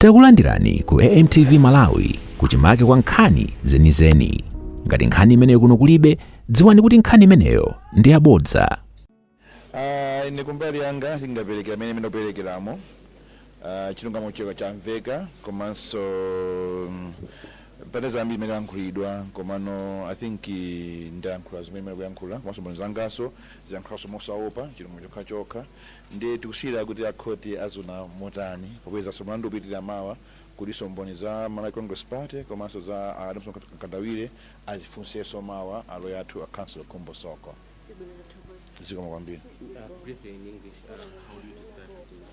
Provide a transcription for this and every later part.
Takulandirani ku AMTV Malawi kuchimake kwa nkhani zenizeni. Ngati nkhani imeneyo kuno kulibe, dziwani kuti nkhani imeneyo ndi yabodza. Ine kumbali yanga singapereka amene ndinoperekeramo chilungamo cheko chamveka komanso pateza ambiri imene yankhulidwa komano I think ndayankhula zimene kuyankhula komanso mboni zangaso ziyankhulaso mosaopa chilungamo chokha ndi tikusiyira kuti akhoti azuna motani popeza mlandu upitirira mawa kuti mboni za Malawi Congress Party komanso za Adamson Kadawire azifunseso mawa aloya athu a counsel Kumbo Soko. Briefly in English, how do you describe this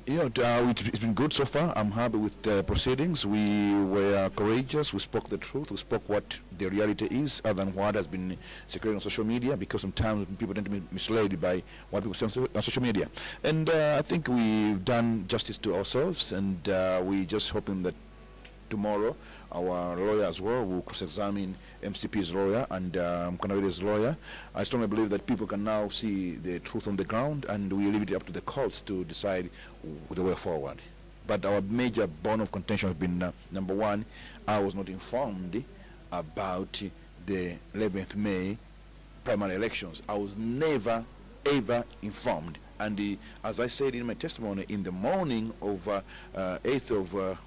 event? It's been good so far. I'm happy with the proceedings. We were courageous. We spoke the truth. We spoke what the reality is, other than what has been circulating on social media, because sometimes people tend to be misled by what people say on social media. And I think we've done justice to ourselves, and we're just hoping that tomorrow our lawyer as well will cross-examine MCP's lawyer and Kanawire's lawyer. I strongly believe that people can now see the truth on the ground, and we leave it up to the courts to decide the way forward. But our major bone of contention has been, number one, I was not informed about the 11th May primary elections. I was never, ever informed. And as I said in my testimony, in the morning of 8th of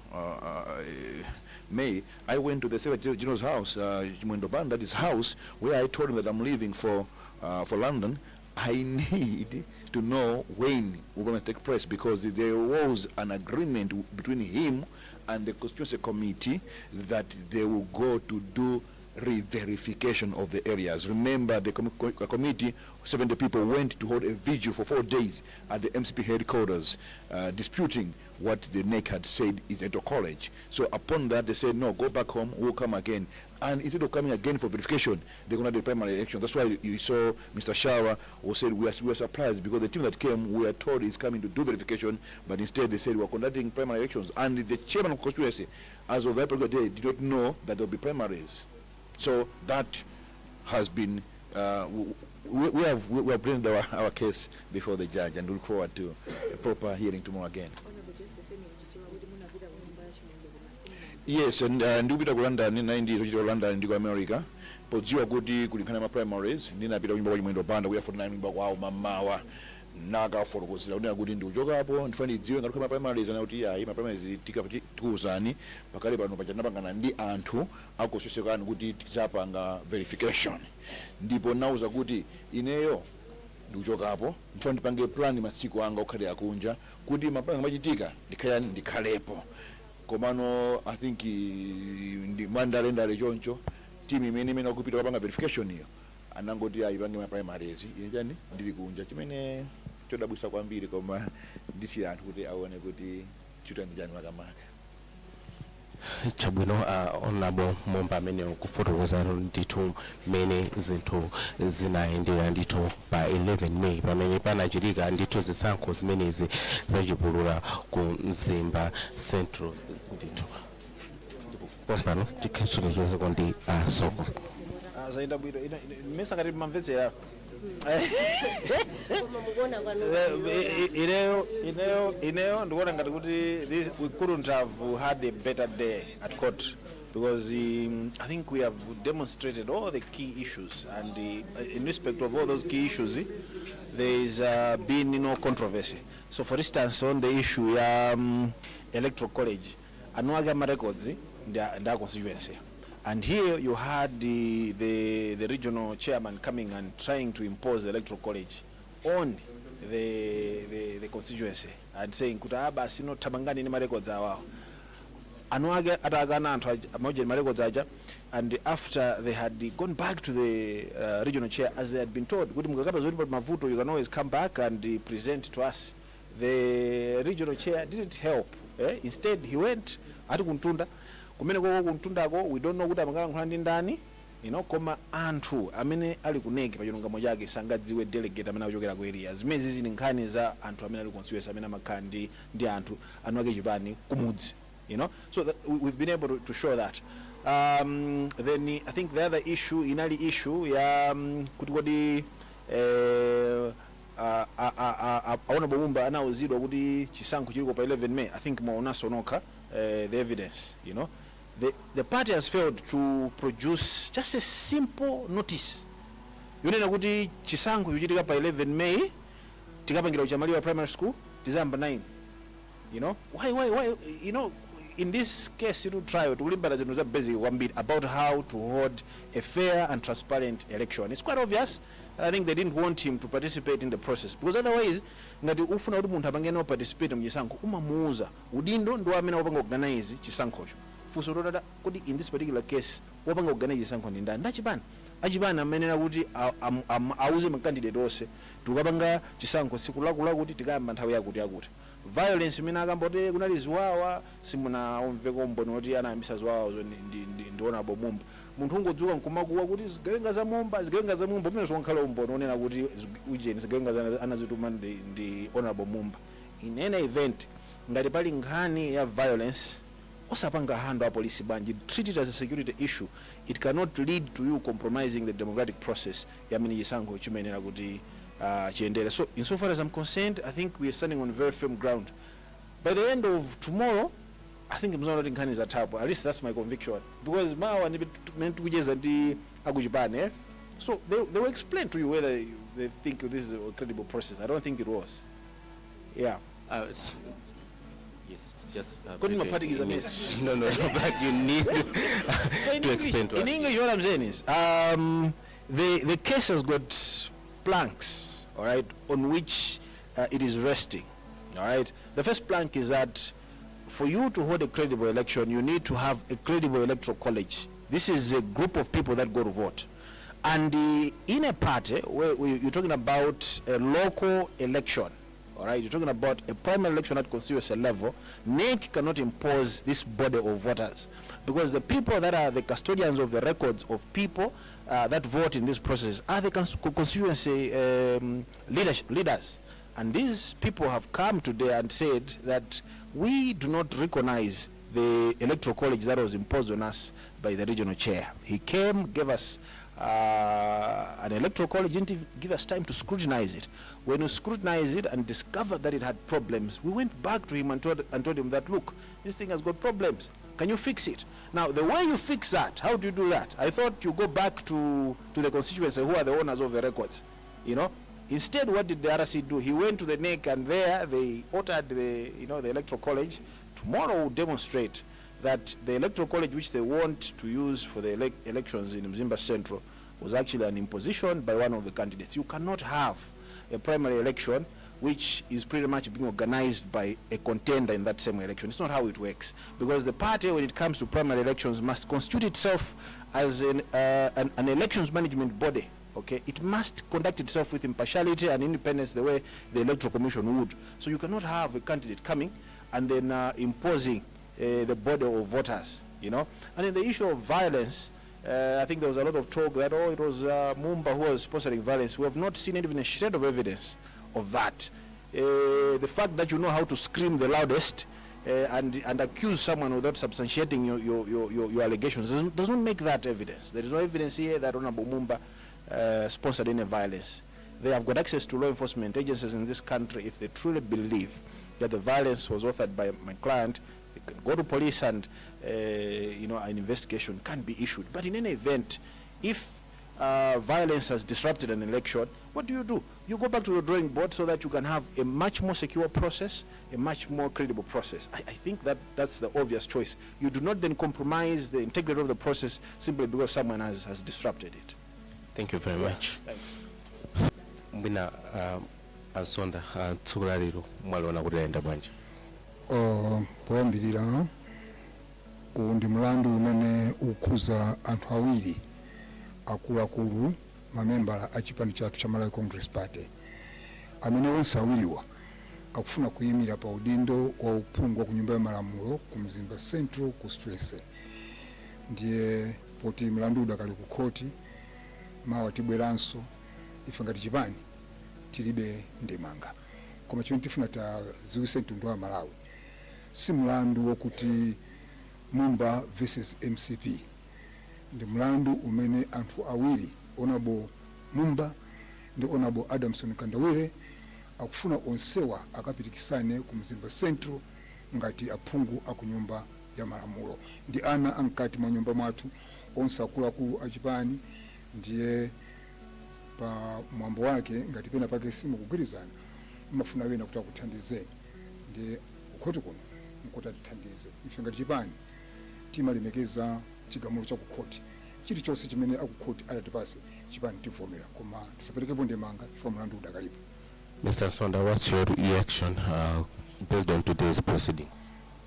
May, I went to the Secretary General's house, that is house, where I told him that I'm leaving for London. I need to know when we're going to take place, because there was an agreement between him and the Constituency Committee that they will go to do re-verification of the areas. Remember, the committee, 70 people went to hold a vigil for 4 days at the MCP headquarters, disputing what the NEC had said is at a college. So upon that, they said, no, go back home, we'll come again. And instead of coming again for verification, they're going to do the primary election. That's why you saw Mr. Shawa who said we were surprised, because the team that came, we were told is coming to do verification, but instead they said we're conducting primary elections. And the chairman of constituency, as of that particular day, did not know that there will be primaries. So that has been, we have presented our case before the judge, and look forward to a proper hearing tomorrow again. Yes, and ndipita ku London ndi zochita London ndi ku America podziwa kuti kulikhana ma primaries ndinapita kunyumba kwa chimwendo banda kuya 49 nyumba kwawo mamawa nakafotokozera kuti akuti ndiuchokapo ndifani dziwe ngati ma primaries ana kuti ayi ma primaries tikuzani pakale pano pachanapangana ndi anthu akosesekana kuti tichapanga verification, ndipo nauza kuti ineyo ndiuchokapo ndifani ndipange plan masiku anga okhale akunja kuti mapanga machitika ndikhalepo. Komano I think ndi mandalendale choncho team imene kupita kupanga verification iyo anangoti ayipange ma primaries injani ndili kunja, chimene chodabwisa kwambiri, koma ndisi anthu kuti aone kuti chitani chani makamaka. Chabwino Honorable Mumba amene kufotokoza ndithu mene zinthu zinayendera ndithu pa 11 May pamene panachitika ndithu zisankho zimenezi zachipulula ku Mzimba Central ndithu. Pompano tikhasulekeze ndi Soko. Zaenda bwino mesa ngati mamvetsera ineyo ndikuona ngati kuti we couldn't have had a better day at court, because I think we have demonstrated all the key issues, and in respect of all those key issues there is been no controversy. So for instance, on the issue electoral college anuaga records nda constituency, and here you had the regional chairman coming and trying to impose the electoral college on the constituency and saying kutaba sino tabangani ni records awa anuage atagana anthu amauje records aja. And after they had gone back to the regional chair, as they had been told, kuti mukakapa zoti mavuto, you can always come back and present to us, the regional chair didn't help. Instead he went ati kuntunda kumene kwa kuntundako, we don't know kuti amangala nkhula ndi ndani, koma anthu amene ali kuneke pa chilungamo chake sangadziwe delegate amene akuchokera ku area zimene zili nkhani za anthu amene ali constituency amene amakhala ndi anthu anuake chipani kumudzi, so that we've been able to show that. Then I think the other issue inali issue ya kuti kodi Honorable Mumba anauzidwa kuti chisankho chiliko pa 11 May. I think mwaonaso nokha the evidence, you know. The party has failed to produce just a simple notice. Yonena kuti chisankho chichitika pa 11 May, tikapangira uchamaliwa primary school, tizamba 9. You know? Why, you know, in this case, to try to limit the basic one bit about how to hold a fair and transparent election. It's quite obvious. I think they didn't want him to participate in the process because otherwise, ngati ufuna kuti munthu apangene participate mchisankho umamuuza udindo ndo amene wapanga organize chisankhocho. Fuso lodada kuti in this particular case wapanga organize chisankho ndi ndani? Achipani amenena kuti auze makandidate onse tukapanga chisankho siku lakula kuti tikayamba nthawi yakuti. Violence imene akambote kunali ziwawa simunaomveko mboni kuti anayambisa ziwawazo ndi Honorable Mumba. Munthu ungodzuka nkumakuwa kuti zigawenga za Mumba pamene zikakhala umboni onena kuti ujeni zigawenga anazituma ndi Honorable Mumba. In any event, ngati pali nkhani ya violence osapanga hando a police banji, treat it as a security issue. It cannot lead to you compromising the democratic process yamene chisankho chimenera kuti chiendele. So insofar as I'm concerned, I think we are standing on very firm ground. By the end of tomorrow, I think Msonda nkhani is at at least that's my conviction. Because mawa ni meant to be akuchipane. So they will explain to you whether they think this is a credible process. I don't think it was. Yeah. Yes, just couldn't my party is a mess. No, but you need to explain to us. In English, what I'm saying is, the case has got planks, all right, on which it is resting, all right. The first plank is that for you to hold a credible election, you need to have a credible electoral college. This is a group of people that go to vote. And in a party, where you're talking about a local election, all right, you're talking about a primary election at constituency level, NEC cannot impose this body of voters because the people that are the custodians of the records of people that vote in this process are the constituency leaders. And these people have come today and said that we do not recognize the electoral college that was imposed on us by the regional chair. He came, gave us an electoral college, didn't give us time to scrutinize it. When we scrutinized it and discovered that it had problems, we went back to him and told him that, look, this thing has got problems. Can you fix it? Now, the way you fix that, how do you do that? I thought you go back to the constituency who are the owners of the records, you know. Instead, what did the RC do? He went to the NEC and there they altered the electoral college. Tomorrow will demonstrate that the electoral college which they want to use for the elections in Mzimba Central was actually an imposition by one of the candidates. You cannot have a primary election which is pretty much being organized by a contender in that same election. It's not how it works. Because the party, when it comes to primary elections, must constitute itself as an elections management body. Okay, it must conduct itself with impartiality and independence the way the Electoral Commission would. So you cannot have a candidate coming and then imposing the body of voters, you know. And in the issue of violence, I think there was a lot of talk that, oh, it was Mumba who was sponsoring violence. We have not seen even a shred of evidence of that. The fact that you know how to scream the loudest and accuse someone without substantiating your allegations does not make that evidence. There is no evidence here that Honorable Mumba sponsored any violence. They have got access to law enforcement agencies in this country. If they truly believe that the violence was authored by my client, they can go to police and an investigation can be issued. But in any event, if violence has disrupted an election, what do? You go back to the drawing board so that you can have a much more secure process, a much more credible process. I think that's the obvious choice. You do not then compromise the integrity of the process simply because someone has disrupted it. Thank you very much. Mbina Msonda tsukulaliro mwaliona kuti aenda bwanji. Poyambirira ndi mlandu umene ukhuza anthu awiri akuluakulu mamembala a chipani chathu cha Malawi Congress Party amene onse awiriwa akufuna kuyimira pa udindo wa uphungu ku nyumba ya malamulo ku Mzimba Central Constituency. Ndiye poti mlandu udakali ku khoti mawa tibweranso ife ngati chipani tilibe ndemanga. Koma chimene tifuna taziwise mtundu wa Malawi si mlandu wokuti Mumba versus MCP. Ndi mlandu umene anthu awiri Honorable Mumba ndi Honorable Adamson Kandawire akufuna onsewa akapitikisane ku Mzimba Central ngati aphungu akunyumba ya malamulo. Ndi ana ankati mwa nyumba mwathu onse akuluakulu achipani, ndiye pa mwambo wake ngati pena pake simu kugwirizana mafuna wena kuti akuthandizeni, ndiye ukhoti kuno mkuti atithandize. Ife ngati chipani timalemekeza chigamulo cha kukhoti, chilichonse chimene akukhoti atatipase chipani tivomera, koma tisaperekepo ndemanga chifukwa mlandu udakalipo. Mr. Msonda, what's your reaction based on today's proceedings?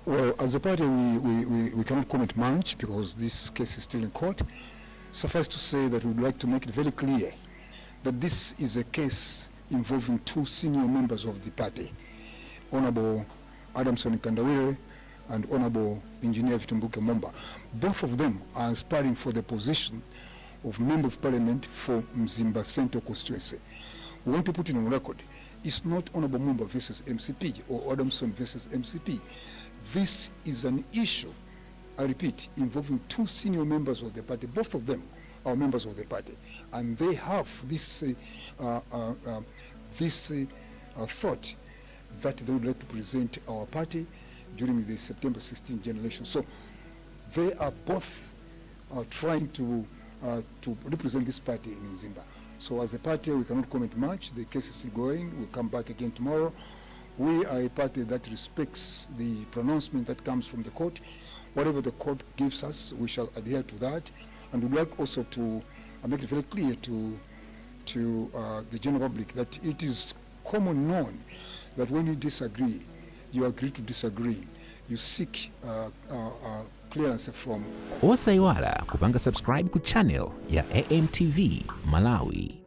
Well, as a party, we cannot comment much because this case is still in court. Suffice to say that we would like to make it very clear that this is a case involving two senior members of the party, Honorable Adamson Kandawire and Honorable Engineer Vitumbiko Mumba. Both of them are aspiring for the position of Member of Parliament for Mzimba Central constituency. We want to put it on record. It's not Honorable Mumba versus MCP or Adamson versus MCP. This is an issue, I repeat, involving two senior members of the party. Both of them are members of the party, and they have this thought that they would like to present our party during the September 16 general election. So they are both trying to represent this party in Mzimba. So as a party, we cannot comment much. The case is still going. We'll come back again tomorrow. We are a party that respects the pronouncement that comes from the court. Whatever the court gives us, we shall adhere to that. And we'd like also to make it very clear to the general public that it is common known that when you disagree, you agree to disagree. You seek clearance from. Osaiwala kupanga subscribe ku channel ya AMTV Malawi.